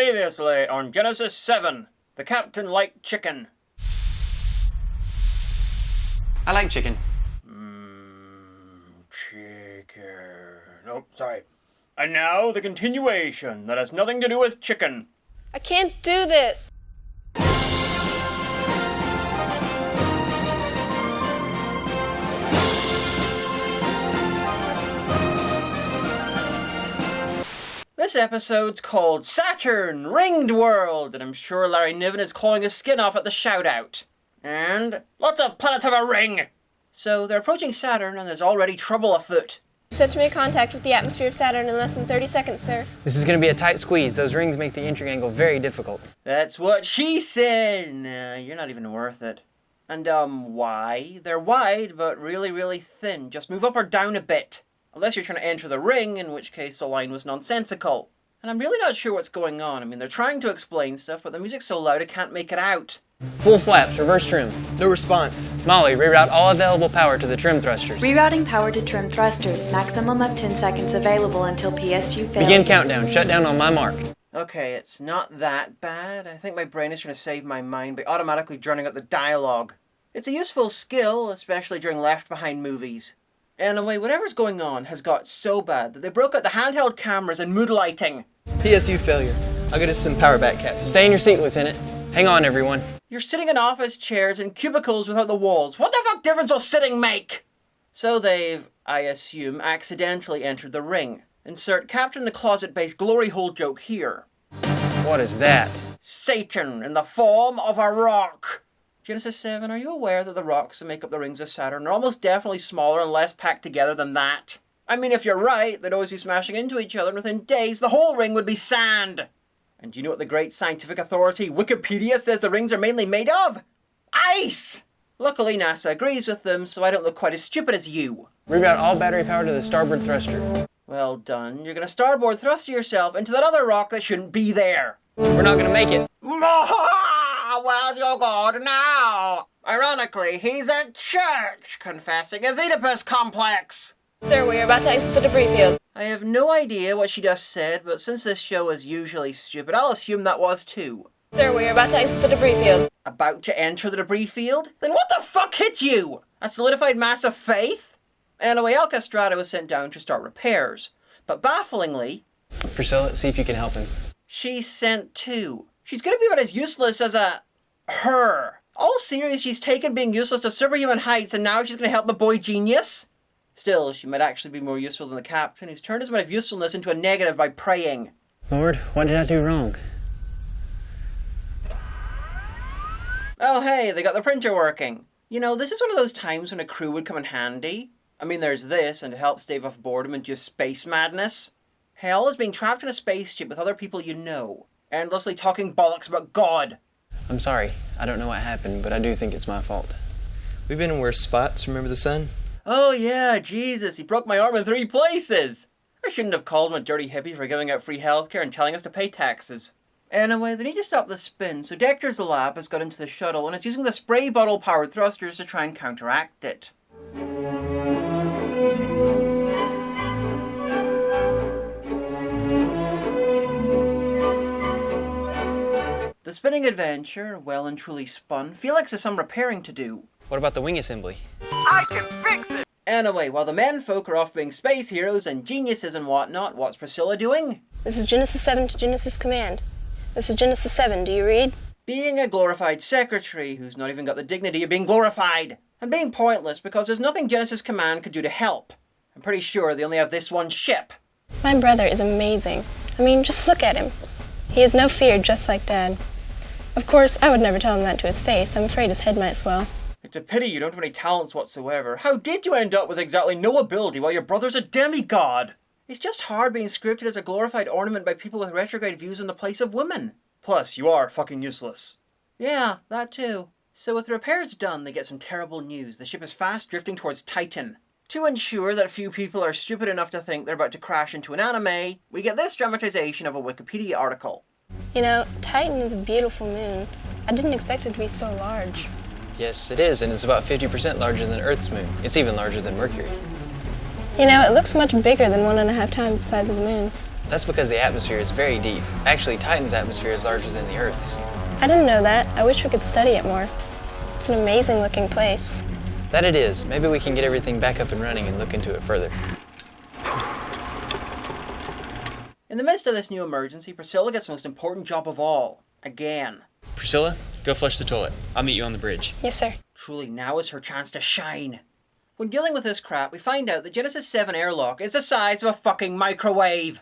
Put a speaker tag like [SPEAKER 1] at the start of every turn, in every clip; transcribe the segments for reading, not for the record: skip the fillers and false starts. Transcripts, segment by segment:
[SPEAKER 1] Previously on Genesis 7, the captain liked chicken.
[SPEAKER 2] I like chicken.
[SPEAKER 1] Chicken. Oh, sorry. And now the continuation that has nothing to do with chicken.
[SPEAKER 3] I can't do this.
[SPEAKER 1] This episode's called Saturn Ringed World, and I'm sure Larry Niven is clawing his skin off at the shout-out. And lots of planets have a ring! So they're approaching Saturn, and there's already trouble afoot.
[SPEAKER 3] Set to make contact with the atmosphere of Saturn in less than 30 seconds, sir.
[SPEAKER 2] This is going to be a tight squeeze. Those rings make the entry angle very difficult.
[SPEAKER 1] That's what she said! Nah, you're not even worth it. And, why? They're wide, but really, really thin. Just move up or down a bit. Unless you're trying to enter the ring, in which case the line was nonsensical. And I'm really not sure what's going on. I mean, they're trying to explain stuff, but the music's so loud I can't make it out.
[SPEAKER 2] Full flaps, reverse trim.
[SPEAKER 4] No response.
[SPEAKER 2] Molly, reroute all available power to the trim thrusters.
[SPEAKER 5] Rerouting power to trim thrusters. Maximum of 10 seconds available until PSU fails.
[SPEAKER 2] Begin countdown. Shut down on my mark.
[SPEAKER 1] Okay, it's not that bad. I think my brain is trying to save my mind by automatically drowning out the dialogue. It's a useful skill, especially during Left Behind movies. Anyway, whatever's going on has got so bad that they broke out the handheld cameras and mood lighting.
[SPEAKER 4] PSU failure. I'll get us some power back caps.
[SPEAKER 2] Stay in your seat, Lieutenant. Hang on, everyone.
[SPEAKER 1] You're sitting in office chairs and cubicles without the walls. What the fuck difference will sitting make? So they've, I assume, accidentally entered the ring. Insert Captain the Closet-based glory hole joke here.
[SPEAKER 2] What is that?
[SPEAKER 1] Satan in the form of a rock. Genesis 7, are you aware that the rocks that make up the rings of Saturn are almost definitely smaller and less packed together than that? I mean, if you're right, they'd always be smashing into each other, and within days, the whole ring would be sand. And do you know what the great scientific authority, Wikipedia, says the rings are mainly made of? Ice! Luckily, NASA agrees with them, so I don't look quite as stupid as you.
[SPEAKER 2] Reroute all battery power to the starboard thruster.
[SPEAKER 1] Well done. You're gonna starboard thrust yourself into that other rock that shouldn't be there.
[SPEAKER 2] We're not going to make it.
[SPEAKER 1] Where's your God now? Ironically, he's at church, confessing his Oedipus complex.
[SPEAKER 3] Sir, we are about to exit the debris field.
[SPEAKER 1] I have no idea what she just said, but since this show is usually stupid, I'll assume that was too.
[SPEAKER 3] Sir, we are about to exit the debris field.
[SPEAKER 1] About to enter the debris field? Then what the fuck hit you? A solidified mass of faith? Anyway, Alcastrata was sent down to start repairs. But bafflingly...
[SPEAKER 2] Priscilla, see if you can help him.
[SPEAKER 1] She's sent too. She's gonna be about as useless as her. All serious, she's taken being useless to superhuman heights, and now she's gonna help the boy genius? Still, she might actually be more useful than the captain, who's turned his amount of usefulness into a negative by praying.
[SPEAKER 2] Lord, what did I do wrong?
[SPEAKER 1] Oh hey, they got the printer working. You know, this is one of those times when a crew would come in handy. I mean, there's this, and to help stave off boredom and just space madness. Hell is being trapped in a spaceship with other people you know, endlessly talking bollocks about God.
[SPEAKER 2] I'm sorry. I don't know what happened, but I do think it's my fault.
[SPEAKER 4] We've been in worse spots, remember the sun?
[SPEAKER 1] Oh yeah, Jesus, he broke my arm in 3 places. I shouldn't have called him a dirty hippie for giving out free healthcare and telling us to pay taxes. Anyway, they need to stop the spin, so Dexter's lab has got into the shuttle and is using the spray bottle powered thrusters to try and counteract it. The spinning adventure, well and truly spun, Felix has some repairing to do.
[SPEAKER 2] What about the wing assembly?
[SPEAKER 1] I can fix it! Anyway, while the menfolk are off being space heroes and geniuses and whatnot, what's Priscilla doing?
[SPEAKER 3] This is Genesis 7 to Genesis Command. This is Genesis 7, do you read?
[SPEAKER 1] Being a glorified secretary who's not even got the dignity of being glorified. And being pointless because there's nothing Genesis Command could do to help. I'm pretty sure they only have this one ship.
[SPEAKER 3] My brother is amazing. I mean, just look at him. He has no fear, just like Dad. Of course, I would never tell him that to his face. I'm afraid his head might swell.
[SPEAKER 1] It's a pity you don't have any talents whatsoever. How did you end up with exactly no ability while your brother's a demigod? It's just hard being scripted as a glorified ornament by people with retrograde views on the place of women. Plus, you are fucking useless. Yeah, that too. So with the repairs done, they get some terrible news. The ship is fast drifting towards Titan. To ensure that few people are stupid enough to think they're about to crash into an anime, we get this dramatization of a Wikipedia article.
[SPEAKER 3] You know, Titan is a beautiful moon. I didn't expect it to be so large.
[SPEAKER 2] Yes, it is, and it's about 50% larger than Earth's moon. It's even larger than Mercury.
[SPEAKER 3] You know, it looks much bigger than 1.5 times the size of the moon.
[SPEAKER 2] That's because the atmosphere is very deep. Actually, Titan's atmosphere is larger than the Earth's.
[SPEAKER 3] I didn't know that. I wish we could study it more. It's an amazing looking place.
[SPEAKER 2] That it is. Maybe we can get everything back up and running and look into it further.
[SPEAKER 1] In the midst of this new emergency, Priscilla gets the most important job of all. Again.
[SPEAKER 2] Priscilla, go flush the toilet. I'll meet you on the bridge.
[SPEAKER 3] Yes, sir.
[SPEAKER 1] Truly, now is her chance to shine. When dealing with this crap, we find out the Genesis 7 airlock is the size of a fucking microwave.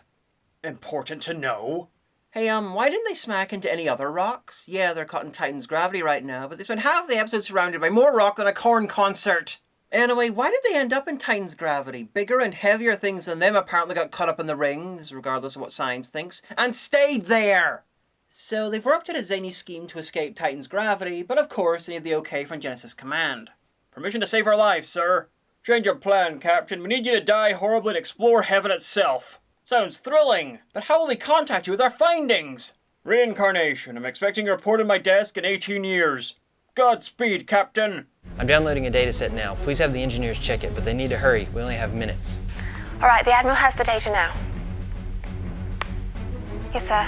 [SPEAKER 1] Important to know. Hey, why didn't they smack into any other rocks? Yeah, they're caught in Titan's gravity right now, but they spent half the episode surrounded by more rock than a corn concert. Anyway, why did they end up in Titan's gravity? Bigger and heavier things than them apparently got caught up in the rings, regardless of what science thinks, and stayed there! So they've worked out a zany scheme to escape Titan's gravity, but of course they need the okay from Genesis Command. Permission to save our lives, sir. Change your plan, Captain. We need you to die horribly and explore heaven itself. Sounds thrilling, but how will we contact you with our findings? Reincarnation. I'm expecting a report on my desk in 18 years. Godspeed, Captain.
[SPEAKER 2] I'm downloading a dataset now. Please have the engineers check it, but they need to hurry. We only have minutes.
[SPEAKER 3] All right, the Admiral has the data now. Yes, sir.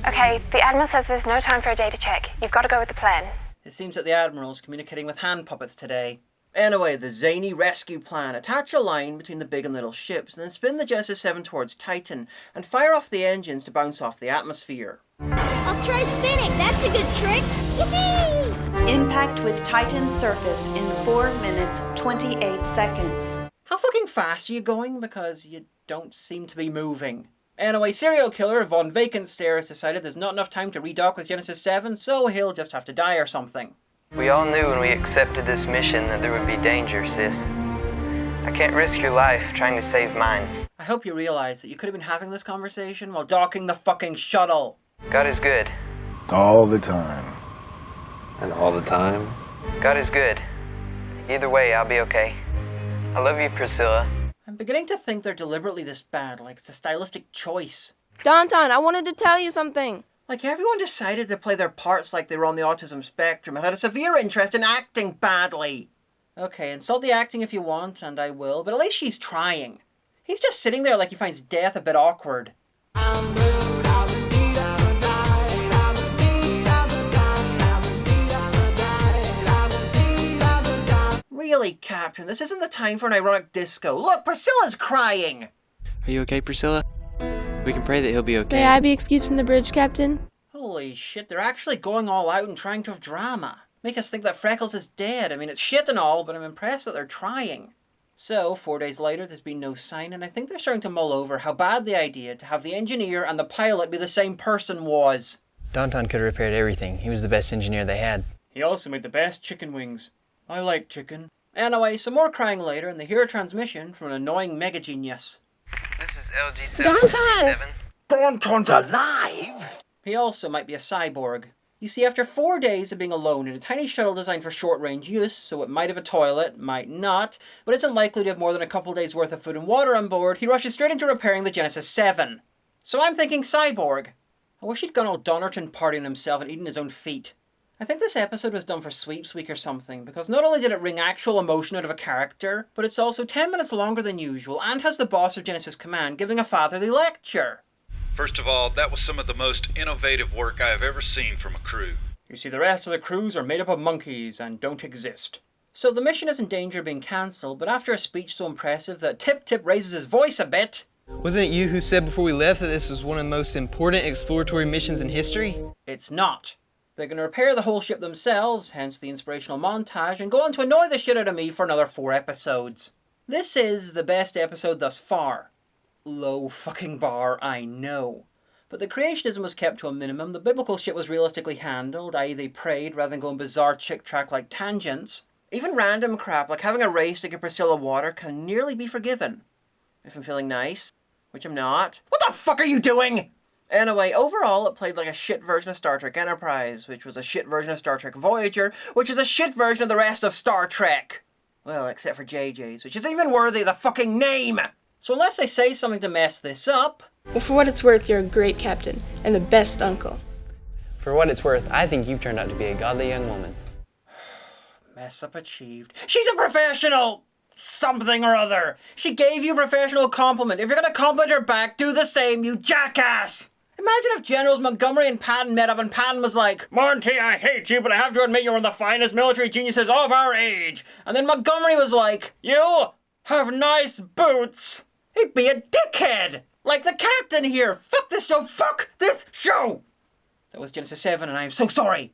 [SPEAKER 3] Okay, the Admiral says there's no time for a data check. You've got to go with the plan.
[SPEAKER 1] It seems that the Admiral's communicating with hand puppets today. Anyway, the zany rescue plan. Attach a line between the big and little ships, and then spin the Genesis 7 towards Titan, and fire off the engines to bounce off the atmosphere.
[SPEAKER 6] I'll try spinning. That's a good trick. Yippee!
[SPEAKER 5] Impact with Titan's surface in 4 minutes, 28 seconds.
[SPEAKER 1] How fucking fast are you going? Because you don't seem to be moving. Anyway, serial killer Von Vacantstare has decided there's not enough time to redock with Genesis 7, so he'll just have to die or something.
[SPEAKER 7] We all knew when we accepted this mission that there would be danger, sis. I can't risk your life trying to save mine.
[SPEAKER 1] I hope you realize that you could have been having this conversation while docking the fucking shuttle.
[SPEAKER 7] God is good.
[SPEAKER 8] All the time.
[SPEAKER 9] And all the time?
[SPEAKER 7] God is good. Either way, I'll be okay. I love you, Priscilla.
[SPEAKER 1] I'm beginning to think they're deliberately this bad, like it's a stylistic choice.
[SPEAKER 10] Danton, I wanted to tell you something.
[SPEAKER 1] Like everyone decided to play their parts like they were on the autism spectrum and had a severe interest in acting badly. Okay, insult the acting if you want, and I will, but at least she's trying. He's just sitting there like he finds death a bit awkward. Really, Captain, this isn't the time for an ironic disco. Look, Priscilla's crying!
[SPEAKER 2] Are you okay, Priscilla? We can pray that he'll be okay.
[SPEAKER 10] May I be excused from the bridge, Captain?
[SPEAKER 1] Holy shit, they're actually going all out and trying to have drama. Make us think that Freckles is dead. I mean, it's shit and all, but I'm impressed that they're trying. So, 4 days later, there's been no sign, and I think they're starting to mull over how bad the idea to have the engineer and the pilot be the same person was.
[SPEAKER 2] Danton could have repaired everything. He was the best engineer they had.
[SPEAKER 1] He also made the best chicken wings. I like chicken. Anyway, some more crying later, and they hear a transmission from an annoying mega genius.
[SPEAKER 7] This is LG737.
[SPEAKER 1] Danton's alive! He also might be a cyborg. You see, after 4 days of being alone in a tiny shuttle designed for short-range use, so it might have a toilet, might not, but isn't likely to have more than a couple days worth of food and water on board, he rushes straight into repairing the Genesis 7. So I'm thinking cyborg. I wish he'd gone all Donnerton partying himself and eating his own feet. I think this episode was done for Sweeps Week or something, because not only did it wring actual emotion out of a character, but it's also 10 minutes longer than usual, and has the boss of Genesis Command giving a fatherly lecture.
[SPEAKER 11] First of all, that was some of the most innovative work I have ever seen from a crew.
[SPEAKER 1] You see, the rest of the crews are made up of monkeys and don't exist. So the mission is in danger of being cancelled, but after a speech so impressive that Tip-Tip raises his voice a bit...
[SPEAKER 4] Wasn't it you who said before we left that this was one of the most important exploratory missions in history?
[SPEAKER 1] It's not. They're going to repair the whole ship themselves, hence the inspirational montage, and go on to annoy the shit out of me for another 4 episodes. This is the best episode thus far. Low fucking bar, I know. But the creationism was kept to a minimum, the biblical shit was realistically handled, i.e. they prayed rather than going bizarre chick track like tangents. Even random crap like having a race to get Priscilla water can nearly be forgiven. If I'm feeling nice, which I'm not. What the fuck are you doing? Anyway, overall it played like a shit version of Star Trek Enterprise, which was a shit version of Star Trek Voyager, which is a shit version of the rest of Star Trek. Well, except for JJ's, which isn't even worthy of the fucking name! So unless I say something to mess this up...
[SPEAKER 10] Well, for what it's worth, you're a great captain, and the best uncle.
[SPEAKER 2] For what it's worth, I think you've turned out to be a godly young woman.
[SPEAKER 1] Mess up achieved. She's a professional! something or other. She gave you a professional compliment. If you're gonna compliment her back, do the same, you jackass! Imagine if Generals Montgomery and Patton met up and Patton was like, Monty, I hate you, but I have to admit you're one of the finest military geniuses of our age. And then Montgomery was like, you have nice boots. He'd be a dickhead. Like the captain here. Fuck this show. Fuck this show. That was Genesis 7 and I am so sorry.